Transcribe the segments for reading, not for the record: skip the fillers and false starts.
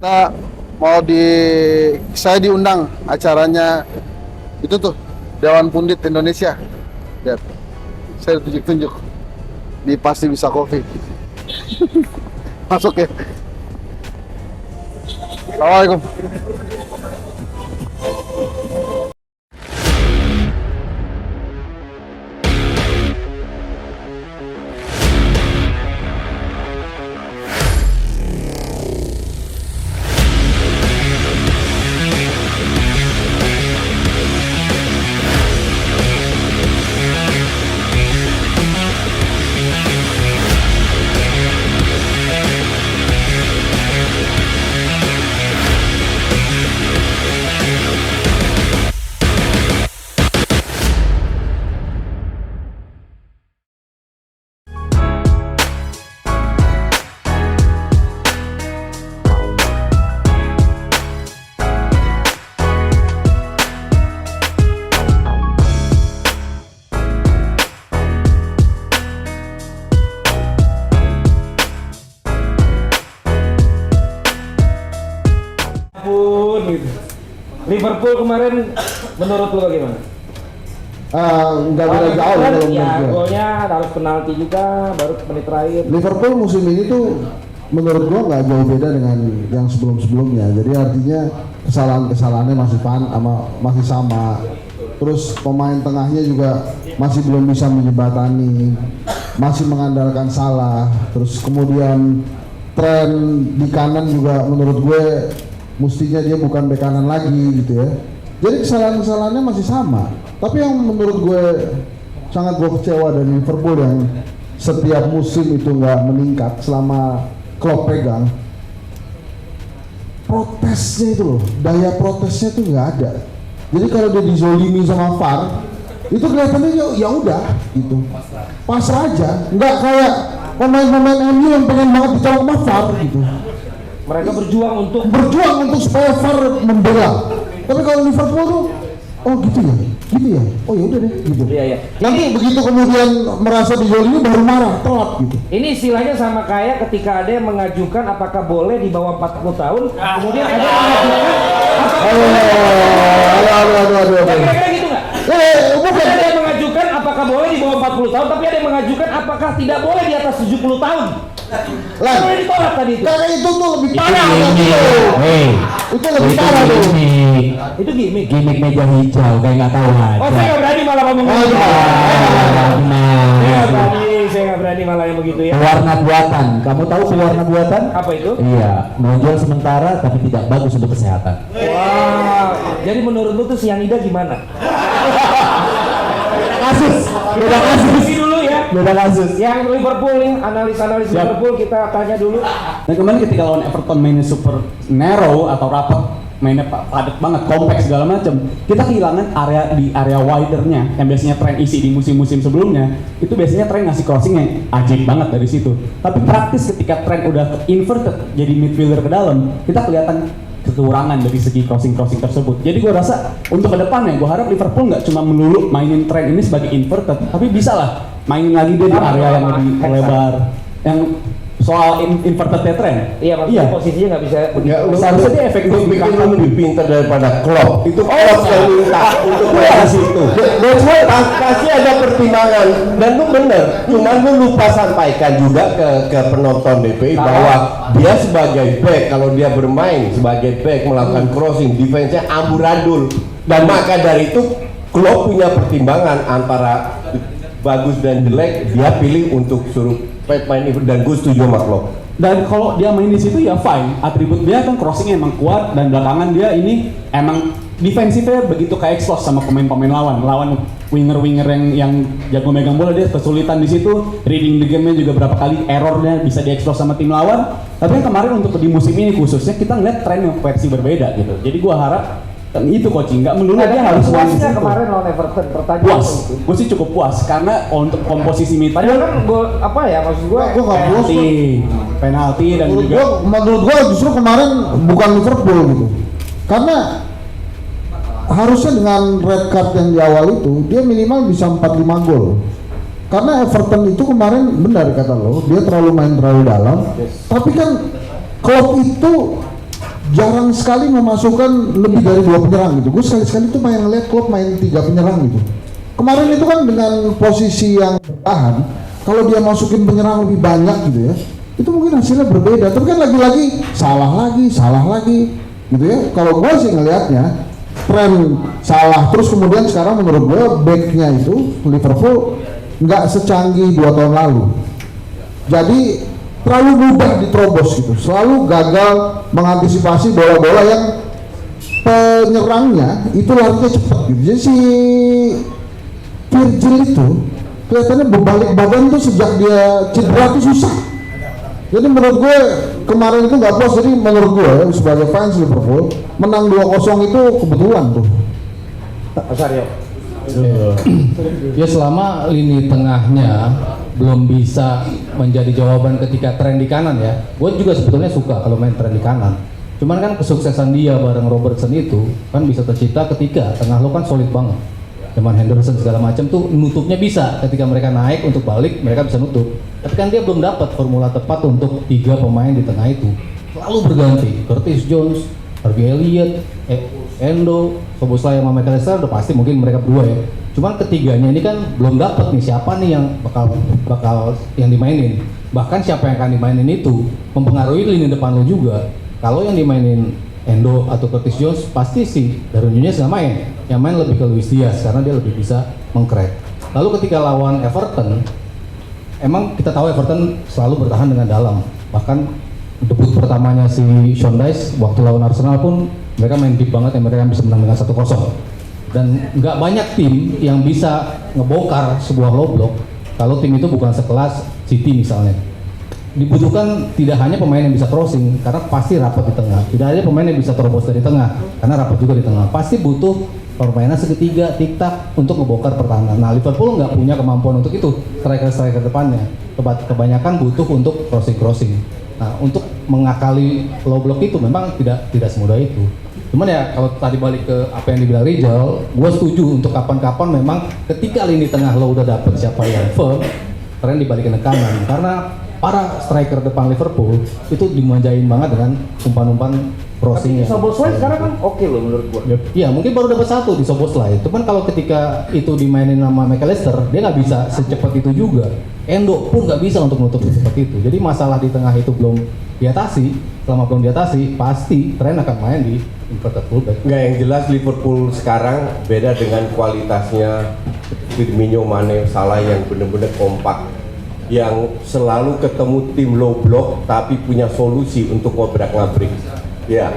Kita mau saya diundang acaranya itu tuh Dewan Pundit Indonesia. Lihat, saya tunjuk-tunjuk di Pasti Bisa Coffee. Masuk ya. Assalamualaikum. Gitu. Liverpool kemarin menurut lu bagaimana? Nggak beda jauh kalau Ya, menurut gue. golnya harus penalti juga baru menit terakhir. Liverpool musim ini tuh menurut gua nggak jauh beda dengan yang sebelum-sebelumnya. Jadi artinya kesalahan-kesalahannya masih sama. Terus pemain tengahnya juga masih belum bisa menjembatani, masih mengandalkan Salah. Terus kemudian tren di kanan juga menurut gue mestinya dia bukan bek kanan lagi gitu ya. Jadi kesalahan-kesalahannya masih sama. Tapi yang menurut gue sangat gue kecewa dari Liverpool yang setiap musim itu nggak meningkat selama Klopp pegang. Protesnya itu loh, daya protesnya tuh nggak ada. Jadi kalau dia dizolimi sama VAR, itu kelihatannya ya udah gitu, pasrah aja. Nggak kayak pemain-pemain MU yang pengen banget dicolok sama VAR gitu. Mereka berjuang untuk supaya VAR membela. Tapi kalau Liverpool tuh, oh gitu ya, oh ya udah deh gitu. Iya. Nanti begitu kemudian merasa dijolimi baru marah, telat gitu. Ini istilahnya sama kayak ketika ada yang mengajukan apakah boleh di bawah 40 tahun, kemudian ada yang mengajukan Aduh. kira-kira gitu nggak? Bukan. Ada yang mengajukan apakah boleh di bawah 40 tahun, tapi ada yang mengajukan apakah tidak boleh di atas 70 tahun. Lah, Boleh ditolak tadi itu. karena itu tuh lebih parah itu lebih Itu parah tuh. Itu gimmick. Gimik meja hijau kayak nggak tahu aja. Oh, saya nggak berani malah ngomong Oh, gitu. Nah, Saya nggak berani malah yang begitu ya. pewarna buatan. Kamu tahu pewarna buatan? Apa itu? Iya, menonjol sementara tapi tidak bagus untuk kesehatan. Wah, jadi menurut lu tuh sianida gimana? Kasus, beda kasus. Ini dulu ya. Beda kasus. Yang Liverpool nih, analis Siap. Liverpool kita tanya dulu. Dan kemarin ketika lawan Everton mainnya super narrow atau rapat, mainnya padat banget, kompleks segala macam, kita kehilangan area widernya yang biasanya tren isi di musim-musim sebelumnya. Itu biasanya tren ngasih crossing yang ajib banget dari situ. Tapi praktis ketika tren udah inverted jadi midfielder ke dalam, kita kelihatan kekurangan dari segi crossing tersebut. Jadi gue rasa untuk kedepannya, gue harap Liverpool nggak cuma melulu mainin tren ini sebagai inverted, tapi bisa lah mainin lagi dia di area yang lebih lebar. Yang soal inverted trend, Iya, maksudnya posisinya nggak bisa begitu. seharusnya dia efektif Gue di pikir lu kantong. lebih pintar daripada Klopp. Itu Klopp yang minta untuk main di situ. Dan gue pasti ada pertimbangan. Dan lu bener. Cuman lu lupa sampaikan juga ke penonton DPI bahwa dia sebagai back, kalau dia bermain sebagai back melakukan crossing, defense-nya amburadul. Dan maka dari itu Klopp punya pertimbangan antara bagus dan jelek, dia pilih untuk suruh Pep main itu, dan gue setuju sama Klopp. Dan kalau dia main di situ ya fine, atribut dia kan crossingnya emang kuat dan belakangan dia ini emang defensifnya begitu kayak expose sama pemain-pemain lawan winger-winger yang jago megang bola, dia kesulitan di situ, reading the game-nya juga berapa kali errornya bisa diekspos sama tim lawan. Tapi yang kemarin untuk di musim ini khususnya kita ngeliat tren yang versi berbeda gitu. Jadi gua harap dan itu coaching nggak melulu dia harus main di puasnya situ. kemarin lawan Everton pertanyaan Puas, itu. gue sih cukup puas karena untuk komposisi Padahal midfield kan gol apa ya maksud gua? Gua nggak puas. penalti dan juga Menurut gua justru kemarin bukan Liverpool gitu. Karena harusnya dengan red card yang di awal itu dia minimal bisa 4-5 gol. Karena Everton itu kemarin benar kata lo, dia terlalu main terlalu dalam. Tapi kan Klopp itu jarang sekali memasukkan lebih dari 2 penyerang gitu. Gue sekali-sekali tuh main ngeliat Klopp main 3 penyerang gitu. Kemarin itu kan dengan posisi yang bertahan, kalau dia masukin penyerang lebih banyak gitu ya, itu mungkin hasilnya berbeda. Tapi kan lagi-lagi salah lagi gitu ya. Kalau gue sih ngelihatnya tren salah terus, kemudian sekarang menurut gue backnya itu Liverpool nggak secanggih 2 tahun lalu. Jadi terlalu mudah diterobos gitu, selalu gagal mengantisipasi bola-bola yang penyerangnya itu larinya cepat gitu. Jadi si Virgil itu kelihatannya berbalik badan tuh sejak dia cedera tuh susah. Jadi menurut gue kemarin itu nggak puas. Jadi menurut gue sebagai fans Liverpool menang 2-0 itu kebetulan tuh. Mas Aryo. Ya selama lini tengahnya belum bisa menjadi jawaban ketika tren di kanan ya, gue juga sebetulnya suka kalau main tren di kanan. Cuman kan kesuksesan dia bareng Robertson itu kan bisa tercipta ketika tengah lo kan solid banget. Zaman Henderson segala macam tuh nutupnya bisa, ketika mereka naik untuk balik mereka bisa nutup. Tapi kan dia belum dapat formula tepat untuk 3 pemain di tengah itu. Selalu berganti, Curtis Jones, Harvey Elliott, Endo, Szoboszlai sama McAllister udah pasti mungkin mereka berdua ya. Cuman ketiganya ini kan belum dapat nih siapa nih yang bakal yang dimainin. Bahkan siapa yang akan dimainin itu mempengaruhi lini depan lo juga. Kalau yang dimainin Endo atau Curtis Jones pasti sih Darwin Núñez nggak main. Yang main lebih ke Luis Diaz karena dia lebih bisa mengcrack. Lalu ketika lawan Everton, emang kita tahu Everton selalu bertahan dengan dalam. Bahkan debut pertamanya si Sean Dyche waktu lawan Arsenal pun mereka main deep banget, yang mereka bisa menang dengan 1-0. Dan nggak banyak tim yang bisa ngebongkar sebuah low block kalau tim itu bukan sekelas City misalnya. Dibutuhkan tidak hanya pemain yang bisa crossing karena pasti rapat di tengah, tidak hanya pemain yang bisa terobos dari tengah karena rapat juga di tengah, pasti butuh permainan segitiga tik-tak untuk ngebongkar pertahanan. Nah Liverpool nggak punya kemampuan untuk itu, striker depannya kebanyakan butuh untuk crossing. Nah untuk mengakali low block itu memang tidak semudah itu. Cuman ya kalau tadi balik ke apa yang dibilang Rizal, gue setuju untuk kapan-kapan memang ketika lini tengah lo udah dapet siapa yang firm, tren dibalikin ke kanan. Karena para striker depan Liverpool itu dimanjain banget dengan umpan-umpan crossing. Szoboszlai sekarang kan oke loh menurut gue. Iya mungkin baru dapat 1 di Szoboszlai. Cuman kalau ketika itu dimainin sama McAllister, dia nggak bisa secepat itu juga. Endo pun nggak bisa untuk nutup seperti itu. Jadi masalah di tengah itu belum diatasi. Selama belum diatasi, pasti tren akan main di inverted fullback. Nggak, yang jelas Liverpool sekarang beda dengan kualitasnya Firmino, Mane, Salah yang benar-benar kompak, yang selalu ketemu tim low block tapi punya solusi untuk ngobrak-ngabrik. Ya,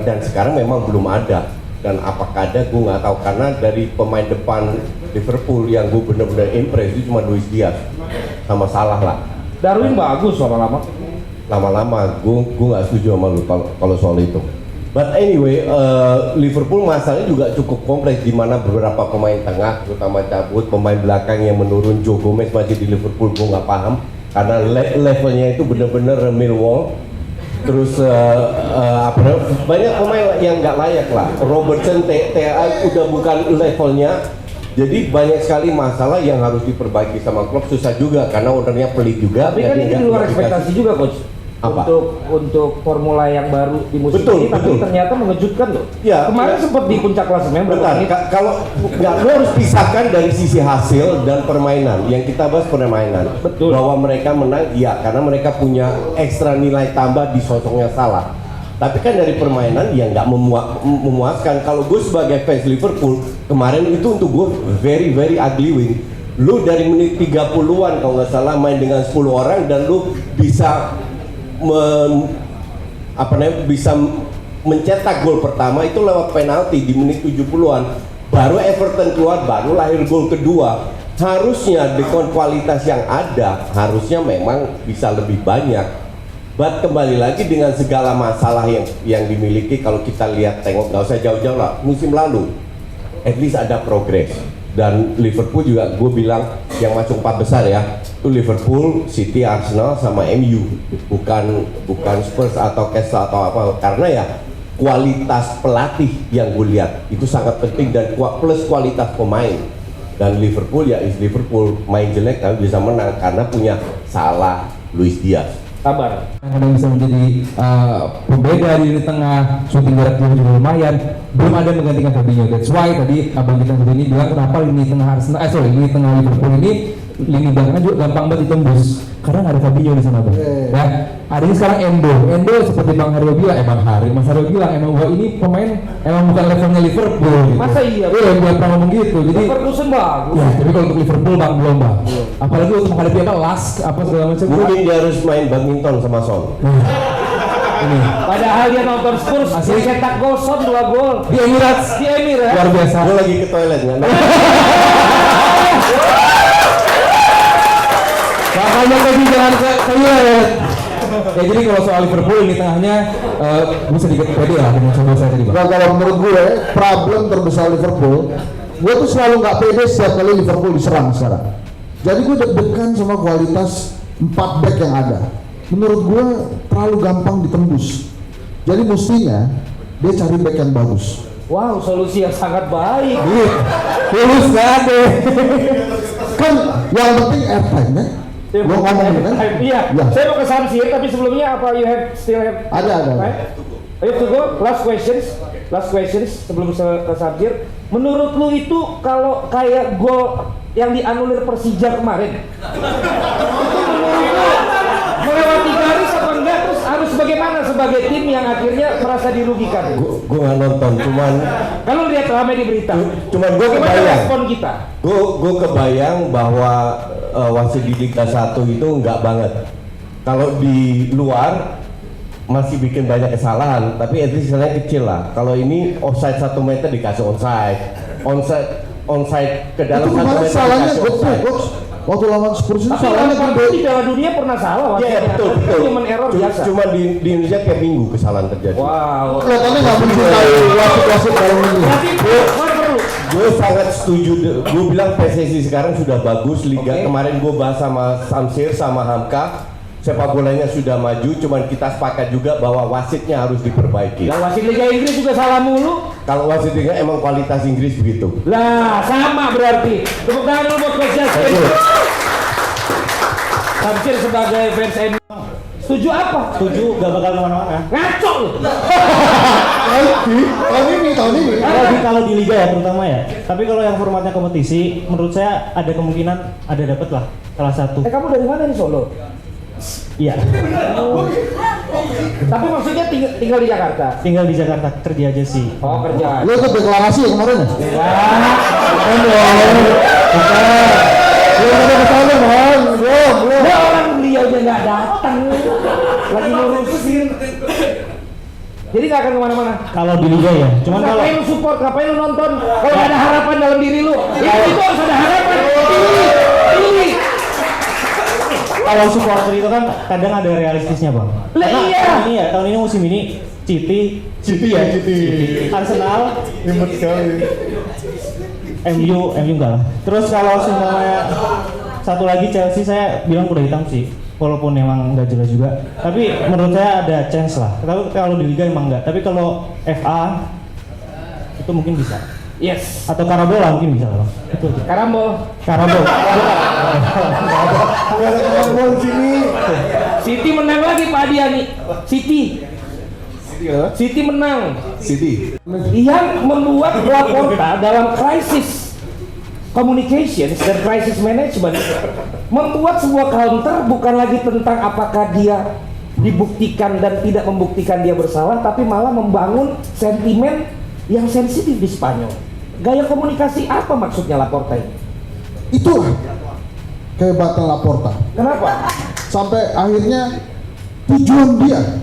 dan sekarang memang belum ada. Dan apakah ada, gue nggak tahu, karena dari pemain depan Liverpool yang gue benar-benar impress itu cuma Luis Diaz sama Salah lah. Darwin bagus Lama-lama gue nggak setuju sama lu kalau soal itu. But anyway, Liverpool masalahnya juga cukup kompleks, di mana beberapa pemain tengah terutama cabut, pemain belakang yang menurun. Joe Gomez masih di Liverpool, gue nggak paham karena levelnya itu bener-bener Millwall. Terus banyak pemain yang nggak layak lah. Robertson, TA udah bukan levelnya. Jadi banyak sekali masalah yang harus diperbaiki sama klub. Susah juga karena ownernya pelit juga. Tapi kan ini di luar ekspektasi juga coach. Apa? Untuk formula yang baru di musim ini, tapi ternyata mengejutkan loh. Ya, kemarin sempat di puncak klasemen. Bentar, kalau nggak, lo harus pisahkan dari sisi hasil dan permainan. Yang kita bahas permainan. Betul. Bahwa mereka menang, ya karena mereka punya ekstra nilai tambah di sosoknya Salah. Tapi kan dari permainan ya nggak memuaskan. Kalau gue sebagai fans Liverpool kemarin itu untuk gue very ugly win. Lu dari menit 30-an kalau nggak salah main dengan 10 orang dan lu bisa bisa mencetak gol pertama itu lewat penalti di menit 70-an. Baru Everton keluar, baru lahir gol kedua. Harusnya dengan kualitas yang ada, harusnya memang bisa lebih banyak. But kembali lagi dengan segala masalah yang dimiliki, kalau kita lihat tengok nggak usah jauh-jauh lah, musim lalu at least ada progres. Dan Liverpool juga gue bilang yang masuk 4 besar ya, itu Liverpool, City, Arsenal sama MU, bukan Spurs atau Castle atau apa, karena ya kualitas pelatih yang gue lihat itu sangat penting dan plus kualitas pemain. Dan Liverpool ya Liverpool main jelek tapi bisa menang karena punya Salah, Luis Diaz. Sabar. Kadang bisa menjadi pembeda di lini tengah, shooting jarak jauh juga lumayan. Belum ada yang menggantikan Fabinho. That's why tadi abang kita ini bilang kenapa lini tengah Arsenal, lini tengah Liverpool ini lini belakangnya juga gampang banget ditembus. Karena nggak ada Fabinho di sana bang. Ya, adanya sekarang Endo seperti Bang Haryo bilang, Mas Haryo bilang emang wah ini pemain emang bukan levelnya Liverpool. Gitu. Masa iya? Dia pernah ngomong gitu. Jadi Ferguson bagus. ya, tapi kalau untuk Liverpool bang belum bang. Apalagi untuk menghadapi apa segala macam. Mungkin dia harus main badminton sama Son. Ini Padahal dia nonton Spurs, Asli. dia cetak gol, Son 2 gol. di Emirates Di Emirates. luar biasa. Gue lagi ke toilet nggak? Makanya tadi jangan ke toilet. Ya jadi kalau soal Liverpool ini tengahnya gue sedikit pede lah dengan coba saya tadi bang. Nah, kalau menurut gue problem terbesar Liverpool, gue tuh selalu nggak pede setiap kali Liverpool diserang sekarang. Jadi gue deg-degan sama kualitas 4 back yang ada. Menurut gue terlalu gampang ditembus. Jadi mestinya dia cari back yang bagus. Wow, solusi yang sangat baik. Lulus nggak ada. Kan yang penting airtime kan? Lo ngomong kan? Iya. Ya. Saya mau ke Samsir, tapi sebelumnya apa you have still have? Ada. Right? Ayo to go. Last questions sebelum ke Samsir. Menurut lu itu kalau kayak gol yang dianulir Persija kemarin, itu menurut lu melewati garis apa enggak? Terus harus bagaimana sebagai tim yang akhirnya merasa dirugikan? Gue nggak nonton, cuman Kalau lihat ramai di berita, cuman gue gimana kebayang. respon kita? Gue kebayang bahwa wasit di Liga 1 itu nggak banget. Kalau di luar masih bikin banyak kesalahan, tapi at least kesalahannya kecil lah. Kalau ini offside 1 meter dikasih onside ke dalam Itu 1 kemarin meter salahnya dikasih gede, offside. Coach. Waktu lawan Spurs itu Tapi salahnya lawan gede. di Piala Dunia pernah salah Iya wasitnya. betul. Itu human error biasa. Cuma di Indonesia kayak minggu kesalahan terjadi. Wow. Kelihatannya nggak mencintai wasit-wasit dalam ini. Berarti mana perlu? Gue sangat setuju. Gue bilang PSSI sekarang sudah bagus. Liga Oke. kemarin gue bahas sama Samsir sama Hamka. Sepak bolanya sudah maju. Cuman kita sepakat juga bahwa wasitnya harus diperbaiki. Lah wasit Liga Inggris juga salah mulu. Kalau wasit Liga emang kualitas Inggris begitu. Lah sama berarti. Tepuk tangan dulu buat Coach Justin. Betul. Samsir sebagai fans MU. Setuju apa? Setuju, gak bakal kemana-mana. Ngaco lu. Tahun ini. Kalau di liga ya terutama ya. Tapi kalau yang formatnya kompetisi, menurut saya ada kemungkinan ada dapat lah salah satu. Kamu dari mana nih Solo? Iya. Tapi maksudnya tinggal di Jakarta. Tinggal di Jakarta kerja aja sih. Oh kerja. Lo ikut deklarasi ya kemarin ya? Belum ada kesana bang, belum. Nah orang beliaunya nggak datang. Lagi ngurusin. Jadi nggak akan kemana-mana. Kalau di liga ya. Cuman kalau Ngapain lu support, ngapain lu nonton? Kalau nggak ada harapan dalam diri lu, itu harus ada harapan. Pilih. kalau supporter itu kan kadang ada realistisnya bang. Lah iya. Tahun ini musim ini City Arsenal Ribet sekali. MU enggak lah. Terus kalau semuanya satu lagi Chelsea saya bilang kuda hitam sih. Walaupun emang nggak jelas juga. Tapi menurut saya ada chance lah. Tapi kalau di Liga emang nggak. Tapi kalau FA itu mungkin bisa. Yes. Atau Karabola mungkin bisa lah. Itu aja. Karambol. Karabol. Karambol sini. City menang lagi Pak Adiani. City menang. Yang membuat Laporta dalam krisis communications dan crisis management membuat sebuah counter bukan lagi tentang apakah dia dibuktikan dan tidak membuktikan dia bersalah, tapi malah membangun sentimen yang sensitif di Spanyol. Gaya komunikasi apa maksudnya Laporta ini? Itulah kehebatan Laporta. Kenapa? Sampai akhirnya tujuan dia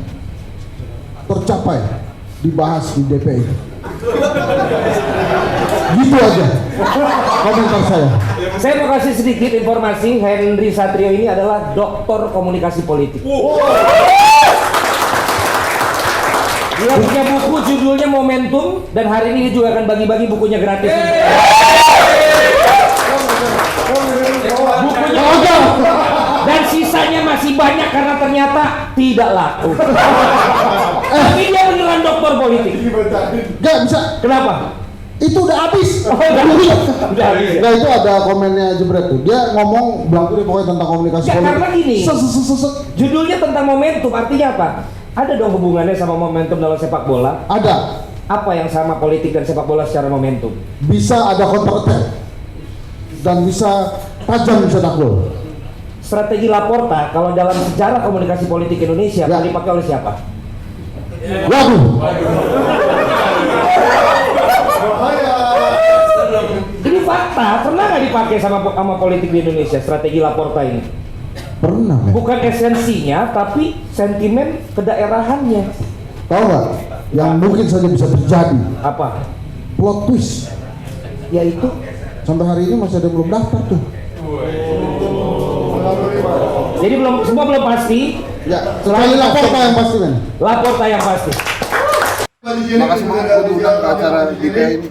tercapai, dibahas di DPI. Gitu aja komentar saya. Saya mau kasih sedikit informasi. Henry Satrio ini adalah doktor komunikasi politik. Dia punya buku judulnya Momentum dan hari ini dia juga akan bagi-bagi bukunya gratis. Bukunya dan sisanya masih banyak karena ternyata tidak laku. Tapi dia beneran doktor politik. Gak bisa. Kenapa? Itu udah habis. Oh, udah habis ya? Nah itu ada komennya Jebret tuh. Dia ngomong bilang tuh pokoknya tentang komunikasi Ya, politik. karena gini. Set. Judulnya tentang momentum, artinya apa? Ada dong hubungannya sama momentum dalam sepak bola. Ada. Apa yang sama politik dan sepak bola secara momentum? Bisa ada counter attack dan bisa tajam bisa gol. Strategi Laporta kalau dalam sejarah komunikasi politik Indonesia Ya. dipakai oleh siapa? Waduh. Ini fakta, pernah nggak dipakai sama politik di Indonesia strategi Laporta ini? Pernah men. Bukan esensinya, tapi sentimen kedaerahannya. Tahu nggak? Yang mungkin saja bisa terjadi. Apa? Plot twist. Yaitu Sampai hari ini masih ada yang belum daftar tuh. jadi semua belum pasti. Ya, sekali Laporta yang pasti men. Laporta yang pasti. Makasih banget gue diundang ke acara GPA ini.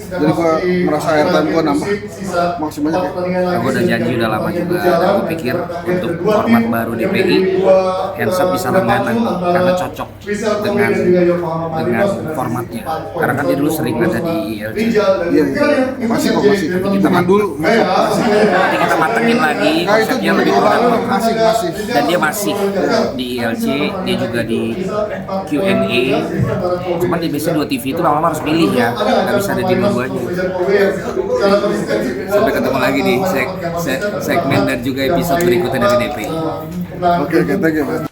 Jadi gue merasa airtime gue nambah. Makasih banyak ya. Gue udah janji udah lama juga, dan gue pikir untuk format baru DPI, Hands Up bisa langganan karena cocok dengan formatnya. Karena kan dia dulu sering ada di ILC. Iya, masih kok masih. Kita kan dulu. Nanti kita matengin lagi Nah itu konsepnya juga lebih diulang kurang. masih. Dan dia masih di ILC, dia juga di Q&A. Cuman di biasanya 2 TV itu lama-lama harus pilih ya, nggak bisa ada di dua-duanya. Sampai ketemu lagi di segmen dan juga episode berikutnya dari DPI. Oke, thank you.